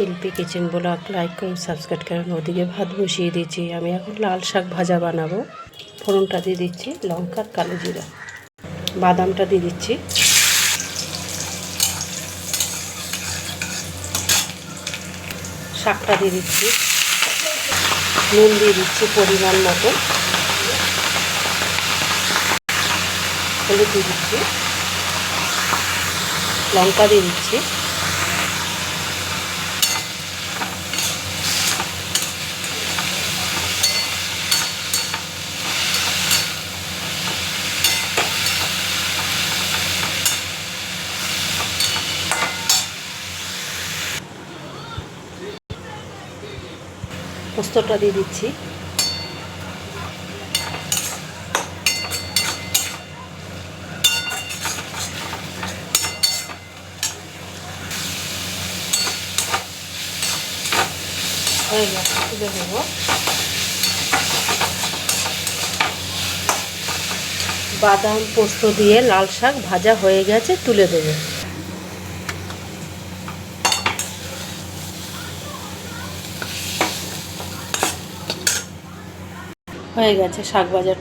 শিল্পী kitchen blog like করুন, subscribe করুন। ওদিকে ভাত বসিয়ে দিয়েছি। আমি এখন লাল শাক ভাজা বানাবো। ফোড়নটা দিয়ে দিচ্ছি লঙ্কার কালো জিরা, বাদামটা দিয়ে দিচ্ছি, শাকটা দিয়ে দিচ্ছি, নুন দিয়ে দিচ্ছি পরিমাণ মতো, হলুদ দিয়ে দিচ্ছি, লঙ্কা দিয়ে দিচ্ছি, পোস্তটা দিয়ে দিচ্ছি, হয়ে গেছে, তুলে দেবো। বাদাম পোস্ত দিয়ে লাল শাক ভাজা হয়ে গেছে, তুলে দেবো। হয়ে গেছে শাক ভাজাটা।